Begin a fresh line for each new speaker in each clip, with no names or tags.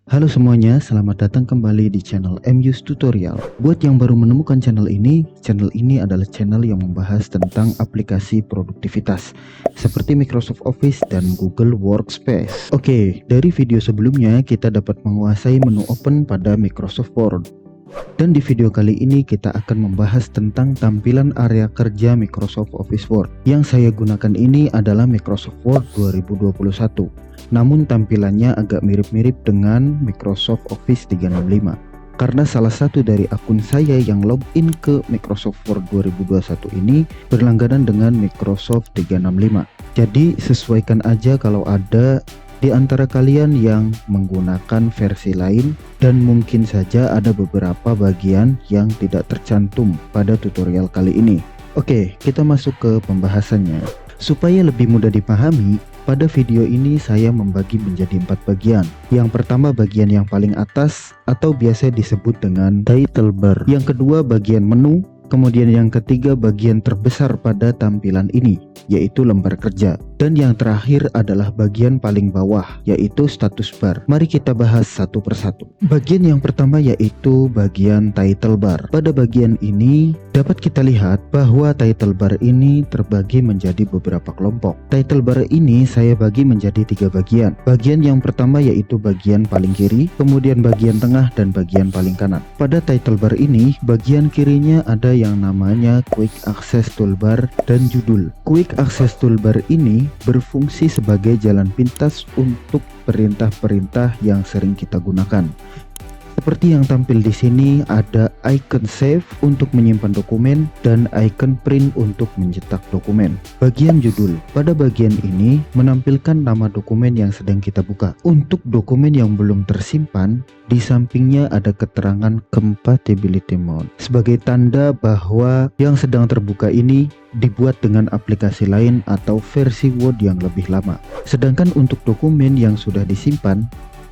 Halo semuanya, selamat datang kembali di channel MU's Tutorial. Buat yang baru menemukan channel ini adalah channel yang membahas tentang aplikasi produktivitas seperti Microsoft Office dan Google Workspace. Oke, dari video sebelumnya kita dapat menguasai menu open pada Microsoft Word. Dan di video kali ini kita akan membahas tentang tampilan area kerja Microsoft Office Word. Yang saya gunakan ini adalah Microsoft Word 2021. Namun tampilannya agak mirip-mirip dengan Microsoft Office 365. Karena salah satu dari akun saya yang login ke Microsoft Word 2021 ini berlangganan dengan Microsoft 365. Jadi sesuaikan aja kalau ada di antara kalian yang menggunakan versi lain, dan mungkin saja ada beberapa bagian yang tidak tercantum pada tutorial kali ini. Oke, kita masuk ke pembahasannya. Supaya lebih mudah dipahami, pada video ini saya membagi menjadi 4 bagian. Yang pertama bagian yang paling atas atau biasa disebut dengan title bar. Yang kedua bagian menu. Kemudian yang ketiga bagian terbesar pada tampilan ini, yaitu lembar kerja. Dan yang terakhir adalah bagian paling bawah, yaitu status bar. Mari kita bahas satu persatu. Bagian yang pertama yaitu bagian title bar. Pada bagian ini dapat kita lihat bahwa title bar ini terbagi menjadi beberapa kelompok. Title bar ini saya bagi menjadi 3 bagian. Bagian yang pertama yaitu bagian paling kiri, kemudian bagian tengah, dan bagian paling kanan. Pada title bar ini, bagian kirinya ada yang namanya Quick Access Toolbar dan judul. Quick Access Toolbar ini berfungsi sebagai jalan pintas untuk perintah-perintah yang sering kita gunakan. Seperti yang tampil di sini, ada icon save untuk menyimpan dokumen dan icon print untuk mencetak dokumen. Bagian judul. Pada bagian ini menampilkan nama dokumen yang sedang kita buka. Untuk dokumen yang belum tersimpan, di sampingnya ada keterangan compatibility mode sebagai tanda bahwa yang sedang terbuka ini dibuat dengan aplikasi lain atau versi Word yang lebih lama. Sedangkan untuk dokumen yang sudah disimpan,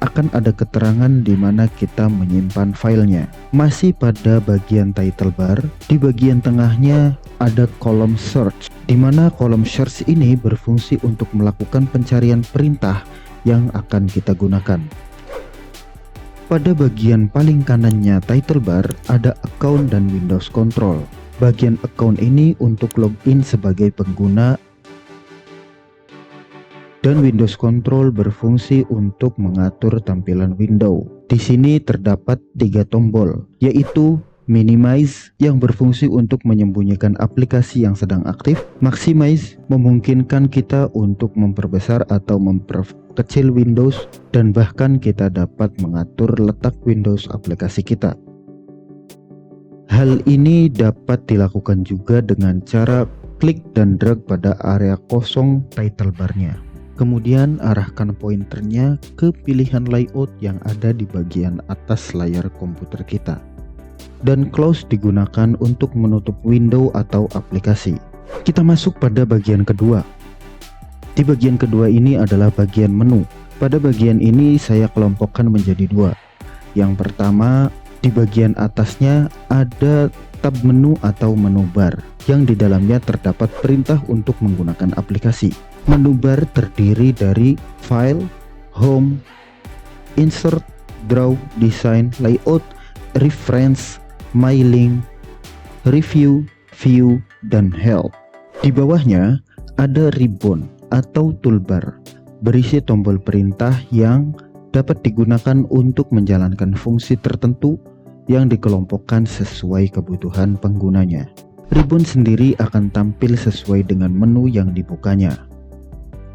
akan ada keterangan di mana kita menyimpan filenya. Masih pada bagian title bar, di bagian tengahnya ada kolom search, di mana kolom search ini berfungsi untuk melakukan pencarian perintah yang akan kita gunakan. Pada bagian paling kanannya title bar ada account dan Windows Control. Bagian account ini untuk login sebagai pengguna, dan Windows Control berfungsi untuk mengatur tampilan window. Di sini terdapat 3 tombol, yaitu Minimize yang berfungsi untuk menyembunyikan aplikasi yang sedang aktif, Maximize memungkinkan kita untuk memperbesar atau memperkecil Windows, dan bahkan kita dapat mengatur letak Windows aplikasi kita. Hal ini dapat dilakukan juga dengan cara klik dan drag pada area kosong title barnya. Kemudian arahkan pointernya ke pilihan layout yang ada di bagian atas layar komputer kita. Dan close digunakan untuk menutup window atau aplikasi. Kita masuk pada bagian kedua. Di bagian kedua ini adalah bagian menu. Pada bagian ini saya kelompokkan menjadi 2. Yang pertama, di bagian atasnya ada tab menu atau menu bar, yang di dalamnya terdapat perintah untuk menggunakan aplikasi. Menu bar terdiri dari File, Home, Insert, Draw, Design, Layout, Reference, My Link, Review, View, dan Help. Di bawahnya ada ribbon atau toolbar berisi tombol perintah yang dapat digunakan untuk menjalankan fungsi tertentu yang dikelompokkan sesuai kebutuhan penggunanya. Ribbon sendiri akan tampil sesuai dengan menu yang dibukanya.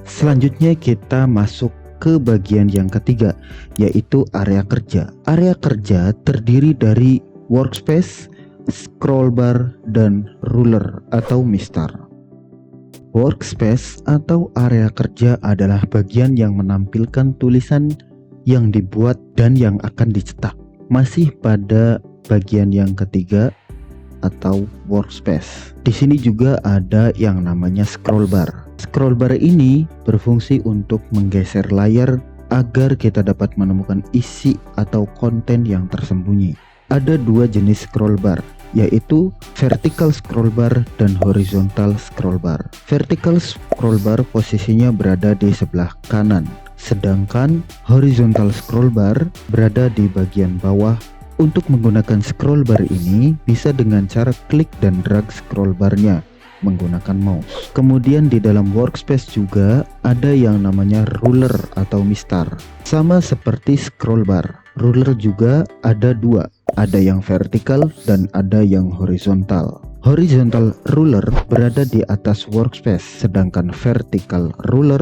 Selanjutnya kita masuk ke bagian yang ketiga, yaitu area kerja. Area kerja terdiri dari workspace, scroll bar, dan ruler atau mistar. Workspace atau area kerja adalah bagian yang menampilkan tulisan yang dibuat dan yang akan dicetak. Masih pada bagian yang ketiga atau workspace. Di sini juga ada yang namanya scroll bar. Scroll bar ini berfungsi untuk menggeser layar agar kita dapat menemukan isi atau konten yang tersembunyi. Ada 2 jenis scroll bar, yaitu vertical scroll bar dan horizontal scroll bar. Vertical scroll bar posisinya berada di sebelah kanan, sedangkan horizontal scroll bar berada di bagian bawah. Untuk menggunakan scroll bar ini bisa dengan cara klik dan drag scroll barnya menggunakan mouse. Kemudian di dalam workspace juga ada yang namanya ruler atau mistar. Sama seperti scroll bar, ruler juga ada dua, ada yang vertikal dan ada yang horizontal. Horizontal ruler berada di atas workspace, sedangkan vertical ruler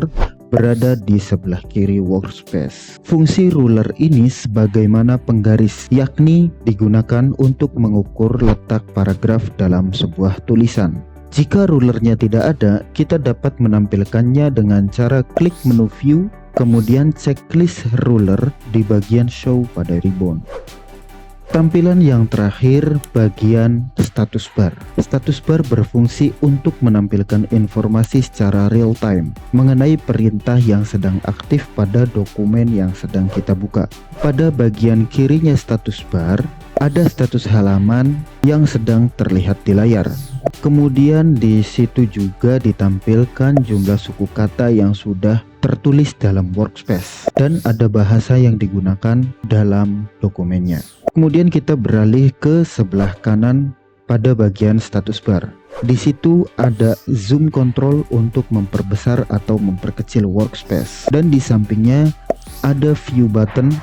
berada di sebelah kiri workspace. Fungsi ruler ini sebagaimana penggaris, yakni digunakan untuk mengukur letak paragraf dalam sebuah tulisan. Jika rulernya tidak ada, kita dapat menampilkannya dengan cara klik menu view, kemudian checklist ruler di bagian show pada ribbon. Tampilan yang terakhir, bagian status bar. Status bar berfungsi untuk menampilkan informasi secara real time mengenai perintah yang sedang aktif pada dokumen yang sedang kita buka. Pada bagian kirinya status bar, ada status halaman yang sedang terlihat di layar. Kemudian di situ juga ditampilkan jumlah suku kata yang sudah tertulis dalam workspace dan ada bahasa yang digunakan dalam dokumennya. Kemudian kita beralih ke sebelah kanan pada bagian status bar. Di situ ada zoom control untuk memperbesar atau memperkecil workspace, dan di sampingnya ada view button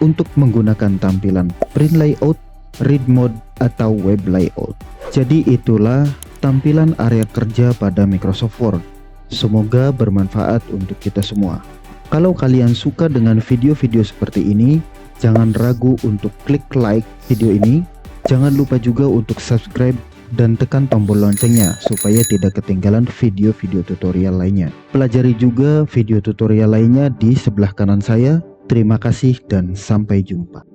untuk menggunakan tampilan print layout, read mode, atau web layout. Jadi itulah tampilan area kerja pada Microsoft Word. Semoga bermanfaat untuk kita semua. Kalau kalian suka dengan video-video seperti ini, jangan ragu untuk klik like video ini. Jangan lupa juga untuk subscribe dan tekan tombol loncengnya supaya tidak ketinggalan video-video tutorial lainnya. Pelajari juga video tutorial lainnya di sebelah kanan saya. Terima kasih dan sampai jumpa.